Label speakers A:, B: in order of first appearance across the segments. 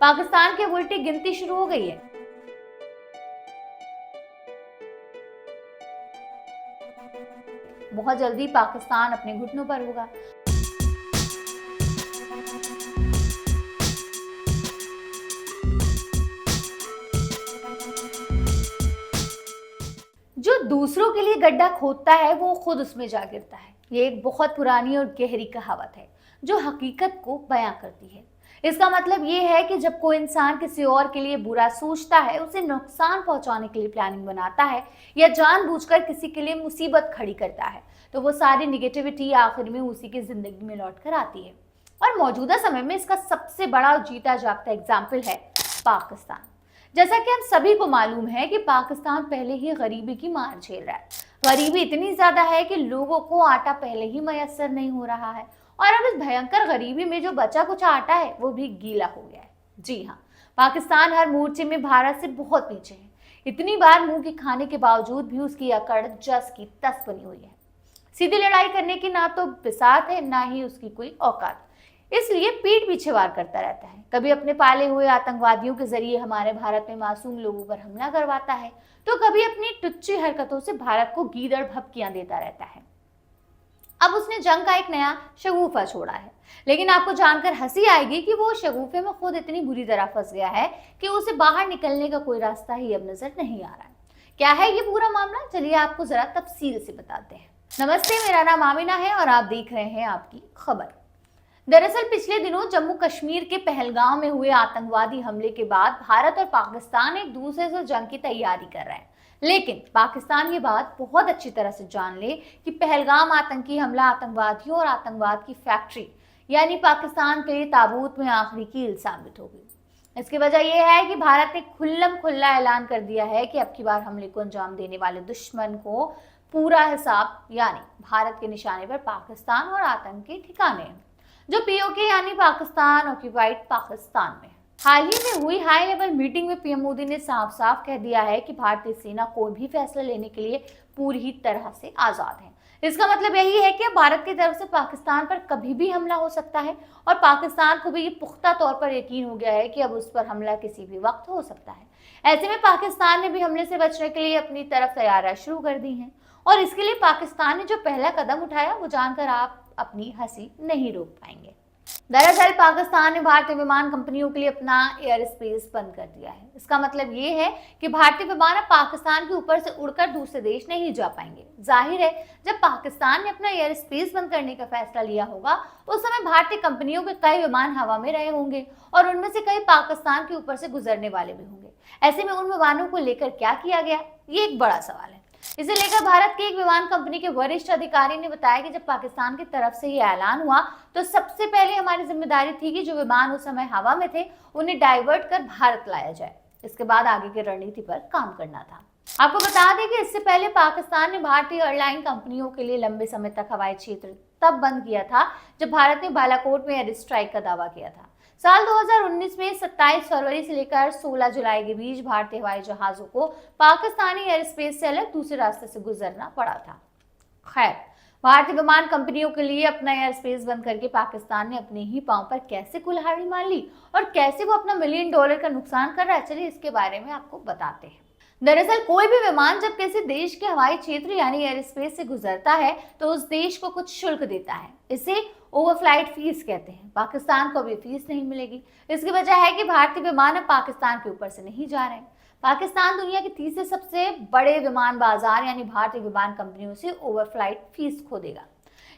A: पाकिस्तान की उल्टी गिनती शुरू हो गई है। बहुत जल्दी पाकिस्तान अपने घुटनों पर होगा। जो दूसरों के लिए गड्ढा खोदता है वो खुद उसमें जा गिरता है। ये एक बहुत पुरानी और गहरी कहावत है जो हकीकत को बयां करती है। इसका मतलब ये है कि जब कोई इंसान किसी और के लिए बुरा सोचता है, उसे नुकसान पहुंचाने के लिए प्लानिंग बनाता है या जानबूझकर किसी के लिए मुसीबत खड़ी करता है, तो वो सारी निगेटिविटी आखिर में उसी की जिंदगी में लौट कर आती है। और मौजूदा समय में इसका सबसे बड़ा और जीता जागता एग्जाम्पल है पाकिस्तान। जैसा कि हम सभी को मालूम है कि पाकिस्तान पहले ही गरीबी की मार झेल रहा है। गरीबी इतनी ज्यादा है कि लोगों को आटा पहले ही मयसर नहीं हो रहा है, और अब इस भयंकर गरीबी में जो बचा कुछ आटा है वो भी गीला हो गया है। जी हाँ, पाकिस्तान हर मोर्चे में भारत से बहुत पीछे है। इतनी बार मुंह की खाने के बावजूद भी उसकी अकड़ जस की तस बनी हुई है। सीधी लड़ाई करने की ना तो बिसात है, ना ही उसकी कोई औकात। इसलिए पीठ पीछे वार करता रहता है। कभी अपने पाले हुए आतंकवादियों के जरिए हमारे भारत में मासूम लोगों पर हमला करवाता है, तो कभी अपनी टुच्ची हरकतों से भारत को गीदड़ भभकियां देता रहता है। अब उसने जंग का एक नया शगुफा छोड़ा है, लेकिन आपको जानकर हंसी आएगी कि वो शगुफे में खुद इतनी बुरी तरह फंस गया है कि उसे बाहर निकलने का कोई रास्ता ही अब नजर नहीं आ रहा है। क्या है ये पूरा मामला, चलिए आपको जरा तफसील से बताते हैं। नमस्ते, मेरा नाम आमिना है और आप देख रहे हैं आपकी खबर। दरअसल पिछले दिनों जम्मू कश्मीर के पहलगाम में हुए आतंकवादी हमले के बाद भारत और पाकिस्तान एक दूसरे से जंग की तैयारी कर रहे हैं। लेकिन पाकिस्तान ये बात बहुत अच्छी तरह से जान ले कि पहलगाम आतंकी हमला आतंकवादियों और आतंकवाद की फैक्ट्री यानी पाकिस्तान के लिए ताबूत में आखिरी कील साबित हो गई। इसकी वजह यह है कि भारत ने खुल्लम खुल्ला ऐलान कर दिया है कि अब की बार हमले को अंजाम देने वाले दुश्मन को पूरा हिसाब यानी भारत के निशाने पर पाकिस्तान और आतंकी ठिकाने हैं, जो पीओके यानी पाकिस्तान ऑक्यूपाइड पाकिस्तान में। हाल ही में हुई हाई लेवल मीटिंग में पीएम मोदी ने साफ साफ कह दिया है कि भारतीय सेना कोई भी फैसला लेने के लिए पूरी तरह से आजाद है। इसका मतलब यही है कि अब भारत की तरफ से पाकिस्तान पर कभी भी हमला हो सकता है, और पाकिस्तान को भी ये पुख्ता तौर पर यकीन हो गया है कि अब उस पर हमला किसी भी वक्त हो सकता है। ऐसे में पाकिस्तान ने भी हमले से बचने के लिए अपनी तरफ तैयारियां शुरू कर दी हैं, और इसके लिए पाकिस्तान ने जो पहला कदम उठाया वो जानकर आप अपनी हंसी नहीं रोक पाएंगे। दरअसल पाकिस्तान ने भारतीय विमान कंपनियों के लिए अपना एयर स्पेस बंद कर दिया है। इसका मतलब ये है कि भारतीय विमान अब पाकिस्तान के ऊपर से उड़कर दूसरे देश नहीं जा पाएंगे। जाहिर है, जब पाकिस्तान ने अपना एयर स्पेस बंद करने का फैसला लिया होगा, उस समय भारतीय कंपनियों के कई विमान हवा में रहे होंगे और उनमें से कई पाकिस्तान के ऊपर से गुजरने वाले भी होंगे। ऐसे में उन विमानों को लेकर क्या किया गया, ये एक बड़ा सवाल है। इसे लेकर भारत की एक विमान कंपनी के वरिष्ठ अधिकारी ने बताया कि जब पाकिस्तान की तरफ से ये ऐलान हुआ तो सबसे पहले हमारी जिम्मेदारी थी कि जो विमान उस समय हवा में थे उन्हें डाइवर्ट कर भारत लाया जाए। इसके बाद आगे की रणनीति पर काम करना था। आपको बता दें कि इससे पहले पाकिस्तान ने भारतीय एयरलाइन कंपनियों के लिए लंबे समय तक हवाई क्षेत्र तब बंद किया था जब भारत ने बालाकोट में एयर स्ट्राइक का दावा किया था। साल 2019 में 27 फरवरी से लेकर 16 जुलाई के बीच भारतीय हवाई जहाजों को पाकिस्तानी एयर स्पेस से अलग दूसरे रास्ते से गुजरना पड़ा था। खैर, भारतीय विमान कंपनियों के लिए अपना एयर स्पेस बंद करके पाकिस्तान ने अपने ही पांव पर कैसे कुल्हाड़ी मार ली और कैसे वो अपना $1 मिलियन का नुकसान कर रहा है, चलिए इसके बारे में आपको बताते हैं। दरअसल कोई भी विमान जब किसी देश के हवाई क्षेत्र यानी एयर स्पेस से गुजरता है तो उस देश को कुछ शुल्क देता है। इसे ओवरफ्लाइट फीस कहते हैं। पाकिस्तान को अभी फीस नहीं मिलेगी। इसकी वजह है कि भारतीय विमान अब पाकिस्तान के ऊपर से नहीं जा रहे हैं। पाकिस्तान दुनिया के तीसरे सबसे बड़े विमान बाजार यानी भारतीय विमान कंपनियों से ओवरफ्लाइट फीस खो देगा।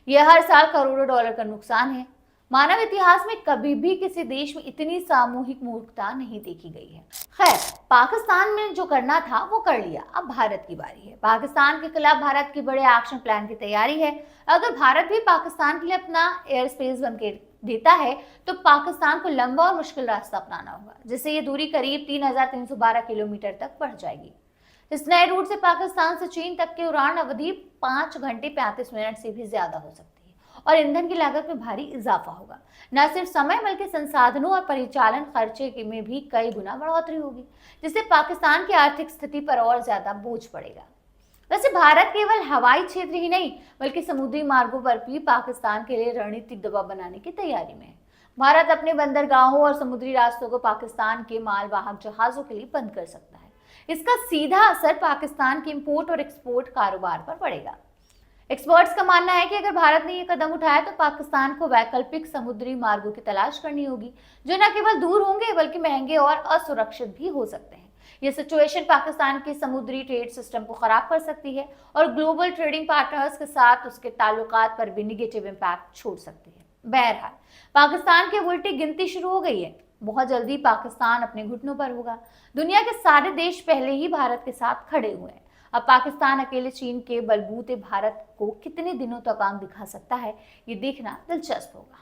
A: यह हर साल करोड़ों डॉलर का नुकसान है। मानव इतिहास में कभी भी किसी देश में इतनी सामूहिक मूर्खता नहीं देखी गई है। खैर, पाकिस्तान में जो करना था वो कर लिया, अब भारत की बारी है। पाकिस्तान के खिलाफ भारत की बड़े एक्शन प्लान की तैयारी है। अगर भारत भी पाकिस्तान के लिए अपना एयर स्पेस बंद कर देता है तो पाकिस्तान को लंबा और मुश्किल रास्ता अपनाना होगा, जिससे ये दूरी करीब 3,312 किलोमीटर तक बढ़ जाएगी। इस नए रूट से पाकिस्तान से चीन तक की उड़ान अवधि 5 घंटे 35 मिनट से भी ज्यादा हो सकती है और ईंधन की लागत में भारी इजाफा होगा। न सिर्फ समय बल्कि संसाधनों और परिचालन खर्चे में भी कई गुना बढ़ोतरी होगी, जिससे पाकिस्तान की आर्थिक स्थिति पर और ज्यादा बोझ पड़ेगा। वैसे भारत केवल हवाई क्षेत्र ही नहीं बल्कि समुद्री मार्गों पर भी पाकिस्तान के लिए रणनीतिक दबाव बनाने की तैयारी में है। भारत अपने बंदरगाहों और समुद्री रास्तों को पाकिस्तान के मालवाहक जहाजों के लिए बंद कर सकता है। इसका सीधा असर पाकिस्तान के इंपोर्ट और एक्सपोर्ट कारोबार पर पड़ेगा। एक्सपर्ट्स का मानना है कि अगर भारत ने ये कदम उठाया तो पाकिस्तान को वैकल्पिक समुद्री मार्गों की तलाश करनी होगी, जो न केवल दूर होंगे बल्कि महंगे और असुरक्षित भी हो सकते हैं। ये सिचुएशन पाकिस्तान के समुद्री ट्रेड सिस्टम को खराब कर सकती है और ग्लोबल ट्रेडिंग पार्टनर्स के साथ उसके ताल्लुकात पर भी निगेटिव इम्पैक्ट छोड़ सकती है। बहरहाल, पाकिस्तान की उल्टी गिनती शुरू हो गई है। बहुत जल्दी पाकिस्तान अपने घुटनों पर होगा। दुनिया के सारे देश पहले ही भारत के साथ खड़े हुए हैं। अब पाकिस्तान अकेले चीन के बलबूते भारत को कितने दिनों तक आंख दिखा सकता है, ये देखना दिलचस्प होगा।